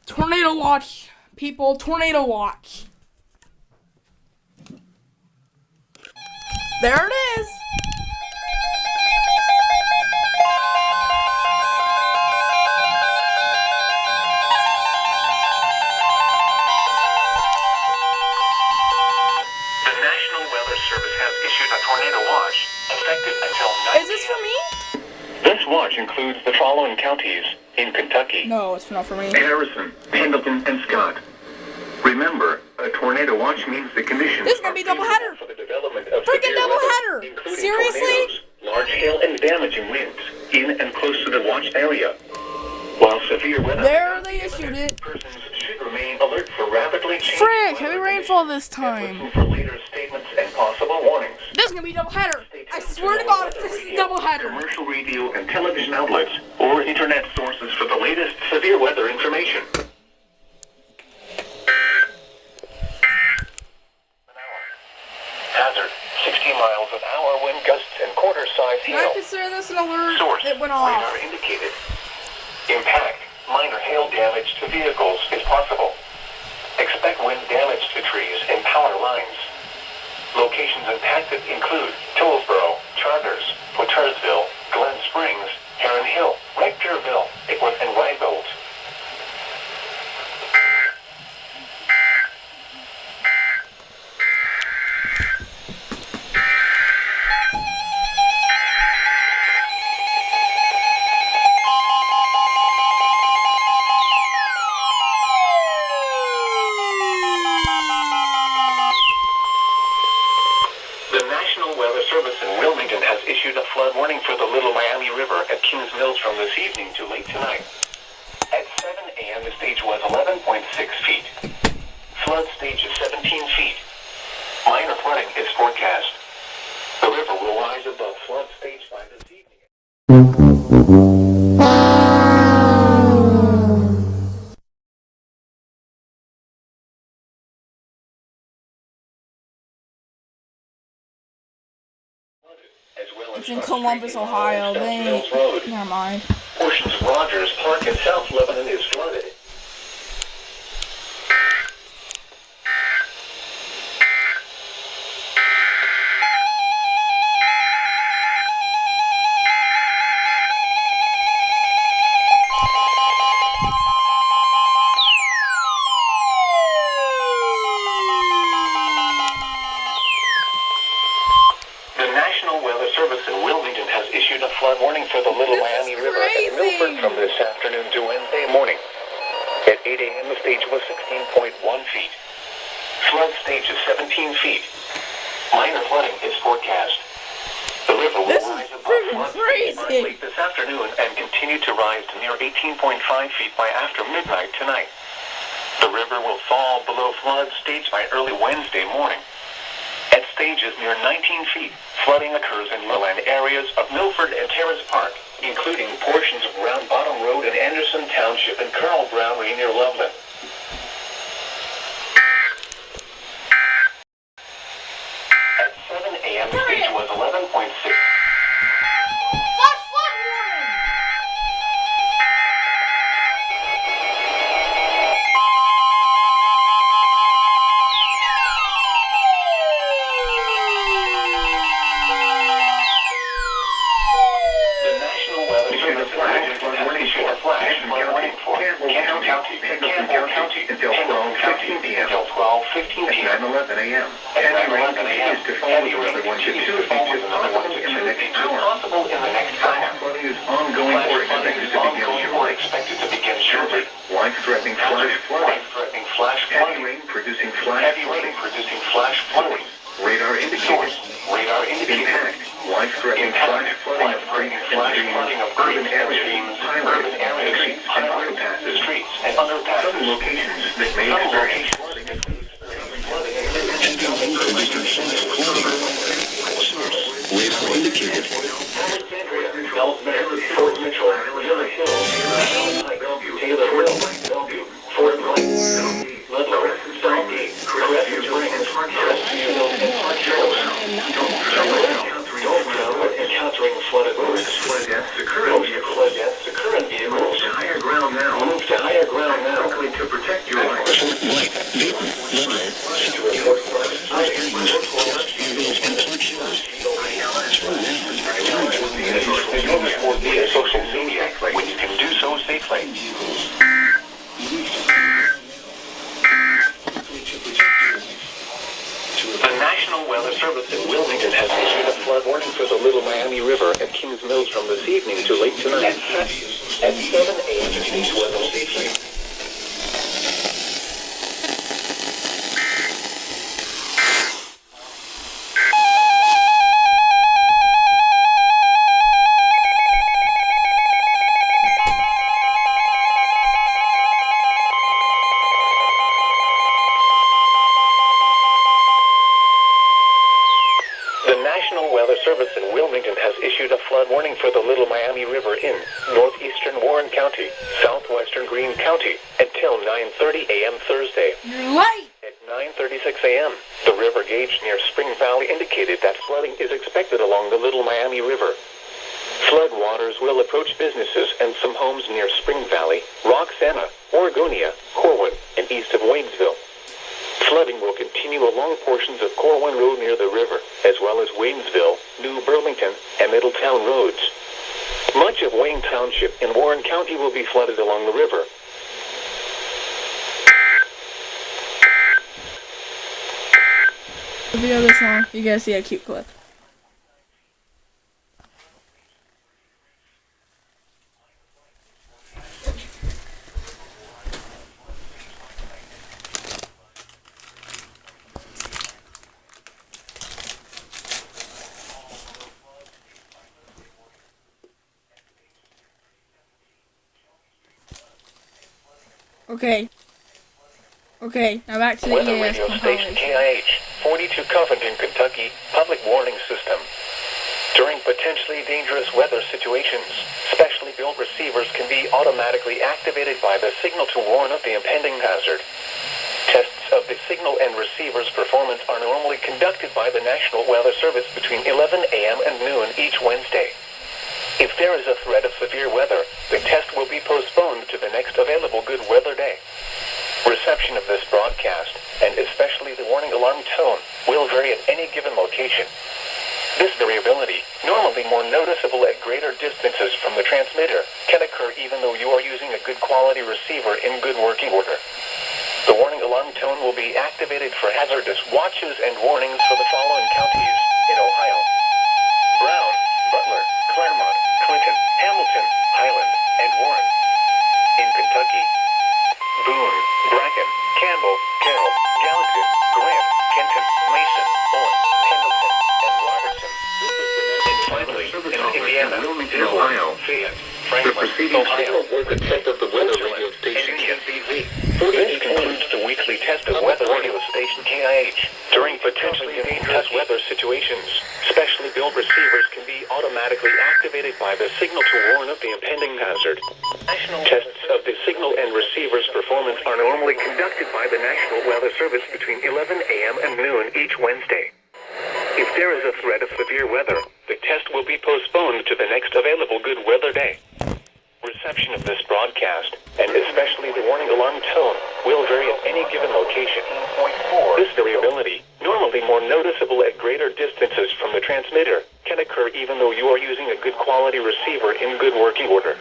Tornado watch, people. Tornado watch. There it is. The National Weather Service has issued a tornado watch effective until 9 Is this for me? This watch includes the following counties in Kentucky: No, it's not for me. Harrison, Pendleton, and Scott. Remember, a tornado watch means the conditions This is gonna be double header. for the development of Freaking severe double weather, header. including Seriously? tornadoes, large hail, and damaging winds in and close to the watched area. While severe weather, There they issued it. persons should remain alert for rapidly changing Frick, weather heavy rainfall this conditions and time. listen for later statements and possible warnings. This is gonna be double header. I Stay tuned swear to know God, weather this is radio, double header. Commercial radio and television outlets or internet sources for the latest severe weather information. Hazard: 60 miles an hour wind gusts and quarter-size Can I hail. consider this an alert? Source: It went radar off. indicated. Impact: minor hail damage to vehicles is possible. Expect wind damage to trees and power lines. Locations impacted include Tollsboro, Charters, Pottersville, Glen Springs, Heron Hill, Rectorville, Pickworth, and Ryegold. The National Weather Service in Wilmington has issued a flood warning for the Little Miami River at Kings Mills from this evening to late tonight. At 7 a.m. the stage was 11.6 feet. Flood stage is 17 feet. Minor flooding is forecast. The river will rise above flood stage by this evening. As well as It's in Columbus, Ohio. They Mills Road. ain't. Never mind. Portions of Rogers Park in South Lebanon is flooded. The National Weather Service in Wilmington has issued a flood warning for the Little This Miami is River at crazy. Milford from this afternoon to Wednesday morning. At 8 a.m. the stage was 16.1 feet. Flood stage is 17 feet. Minor flooding is forecast. The river will This is rise above freaking flood stage by crazy. late this afternoon and continue to rise to near 18.5 feet by after midnight tonight. The river will fall below flood stage by early Wednesday morning. At stages near 19 feet, flooding occurs in lowland areas of Milford and Terrace Park, including portions of Round Bottom Road in Anderson Township and Carl Brown Way near Loveland. At 7 a.m. the stage was 11.6. Flash flood warning! The National Weather Service has issued a flash flood warning for Campbell County, until 12:15 p.m. Until 12:15 p.m. At 9:11 a.m. At Heavy rain 9:11 a.m. continues to fall with another 1 to 2 feet possible in the next hour. Possible in the next hour. Flooding is ongoing or expected to begin shortly. Expected to begin shortly. Life-threatening flash flooding. Life-threatening flash Heavy flooding. rain producing flash Heavy rain flooding. producing flash flooding. Radar indicated. Source: radar indicated. Impact. Life-threatening flash flooding of Life-threatening creeks flash and flooding of urban creeks and areas, streams, highways, urban areas, streets, and highways, underpasses. streets, and underpasses. Some locations that may Some experience locations flooding Radar indicated. Alexandria, Ellsbury, Fort Mitchell, Miller Hill, Taylor Hill, Bellevue, Fort Blight, Ludlow, Southgate, Crescent Springs, Crestview, and Park Hills. Don't drown encountering flooded roads. flood deaths occur Flood deaths occur in vehicles. to higher ground now. Move to higher ground now. Quickly To protect your life. Social media when you can do so safely. The National Weather Service in Wilmington has issued a flood warning for the Little Miami River at Kings Mills from this evening to late tonight. At 7 a.m. today's weather station. The National Weather Service in Wilmington has issued a flood warning for the Little Miami River in northeastern Warren County, southwestern Greene County, until 9:30 a.m. Thursday. You're late. At 9:36 a.m., the river gauge near Spring Valley indicated that flooding is expected along the Little Miami River. Flood waters will approach businesses and some homes near Spring Valley, Roxana, Oregonia, Corwin, and east of Waynesville. Flooding will continue along portions of Corwin Road near the river, as well as Waynesville, New Burlington, and Middletown roads. Much of Wayne Township in Warren County will be flooded along the river. The video this long, you guys see a cute clip. Okay, now back to the Weather EAS radio station compilation. KIH, 42 Covington, Kentucky, public warning system. During potentially dangerous weather situations, specially built receivers can be automatically activated by the signal to warn of the impending hazard. Tests of the signal and receiver's performance are normally conducted by the National Weather Service between 11 a.m. and noon each Wednesday. If there is a threat of severe weather, the test will be postponed to the next available good weather day. Reception of this broadcast, and especially the warning alarm tone, will vary at any given location. This variability, normally more noticeable at greater distances from the transmitter, can occur even though you are using a good quality receiver in good working order. The warning alarm tone will be activated for hazardous watches and warnings for the following counties in Ohio: Brown, Butler, Claremont, Clinton, Hamilton, Highland, and Warren. In Kentucky: Boone, Bracken, Campbell, Carroll, Gallatin, Grant, Kenton, Mason, Owen, Pendleton, and Robertson. And finally, in Indiana: Wilmington, Ohio. Fayette, The Franklin, preceding Ohio, signal was the test of the weather radio station. This concludes the weekly test of weather radio station KIH. During potentially dangerous weather situations, specially built receivers can be automatically activated by the signal to warn of the impending hazard. Tests of the signal and receiver's performance are normally conducted by the National Weather Service between 11 a.m. and noon each Wednesday. If there is a threat of severe weather, the test will be postponed to the next available good weather day. Reception of this broadcast, and especially the warning alarm tone, will vary at any given location. This variability, normally more noticeable at greater distances from the transmitter, can occur even though you are using a good quality receiver in good working order.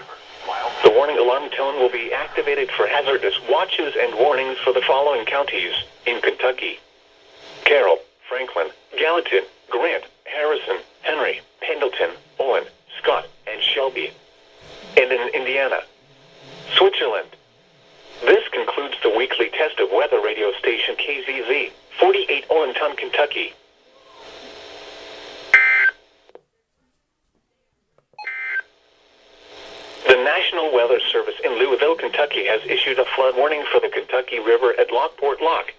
The warning alarm tone will be activated for hazardous watches and warnings for the following counties in Kentucky: Carroll, Franklin, Gallatin, Grant, Harrison, Henry, Pendleton, Owen, Scott, and Shelby. And in Indiana: Switzerland. This concludes the weekly test of weather radio station KZZ, 48 Owenton, Kentucky. The National Weather Service in Louisville, Kentucky has issued a flood warning for the Kentucky River at Lockport Lock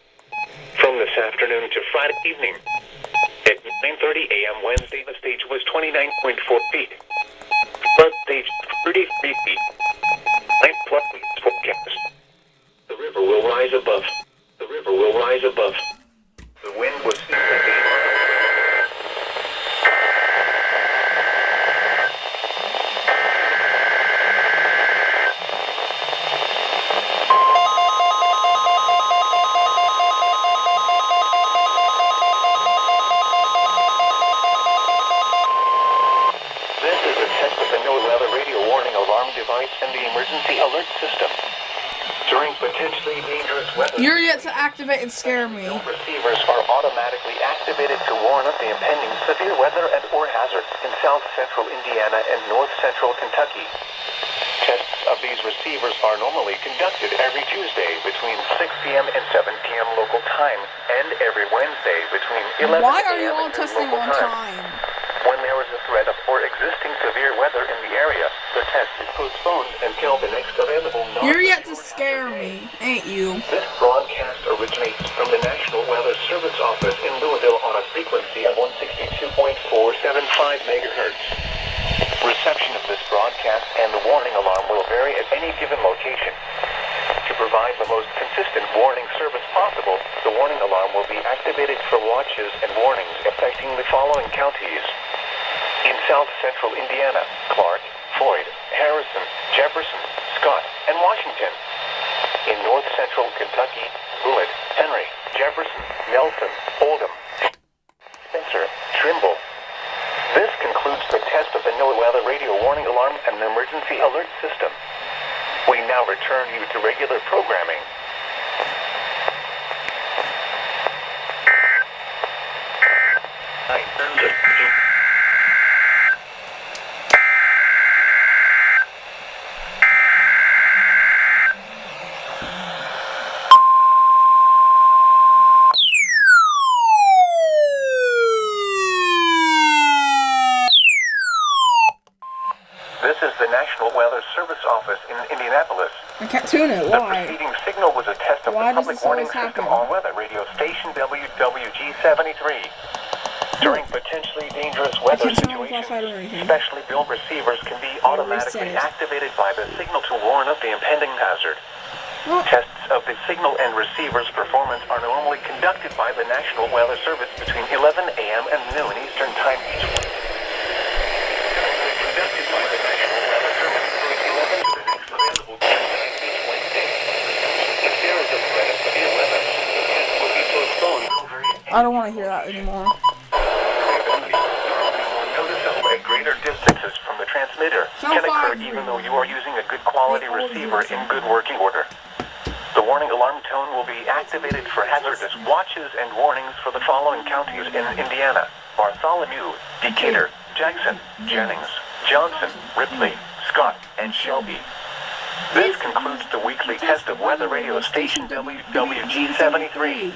from this afternoon to Friday evening. At 9:30 a.m. Wednesday, the stage was 29.4 feet. Flood stage 33 feet. Night flood forecast. The river will rise above. The river will rise above. The wind was 6 to 8. system. During potentially dangerous weather, You're yet to activate and scare me. receivers are automatically activated to warn of the impending severe weather and or hazards in south central Indiana and north central Kentucky. Tests of these receivers are normally conducted every Tuesday between 6 p.m. and 7 p.m. local time, and every Wednesday between 11 Why are you a.m. all and noon testing local on time? When there is a threat of or existing severe weather in the area, the test is postponed until the next available You're yet to scare me, ain't you? This broadcast originates from the National Weather Service Office in Louisville on a frequency of 162.475 megahertz. Reception of this broadcast and the warning alarm will vary at any given location. To provide the most consistent warning service possible, the warning alarm will be activated for watches and warnings affecting the following counties. In south central Indiana, Clark, Floyd, Harrison, Jefferson, Scott, and Washington. In north central Kentucky, Bullitt, Henry, Jefferson, Nelson, Oldham, Spencer, Trimble. This concludes the test of the NOAA weather radio warning alarm and emergency alert system. We now return you to regular programming. This is the National Weather Service Office in Indianapolis. I can't tune it. The Why? preceding signal was a test of Why the does public this warning always system happen? on weather radio station WWG-73. During potentially dangerous weather can't turn on the flashlight or situations, anything. specially built receivers can be automatically reset it. activated by the signal to warn of the impending hazard. Well, Tests of the signal and receiver's performance are normally conducted by the National Weather Service between 11 a.m. and noon Eastern Time each week. Conducted by the National Weather Service between 11 to the next available time each Wednesday. If there is a threat of severe weather, the test will be postponed over I don't want to hear that anymore. notice at greater distances from the transmitter Sound can occur 5 even though you are using a good quality They always receiver use in them. good working order. The warning alarm tone will be activated for hazardous watches and warnings for the following counties in Indiana: Bartholomew, Decatur, Jackson, Jennings, Johnson, Ripley, Scott, and Shelby. This concludes the weekly test of weather radio station WWG-73.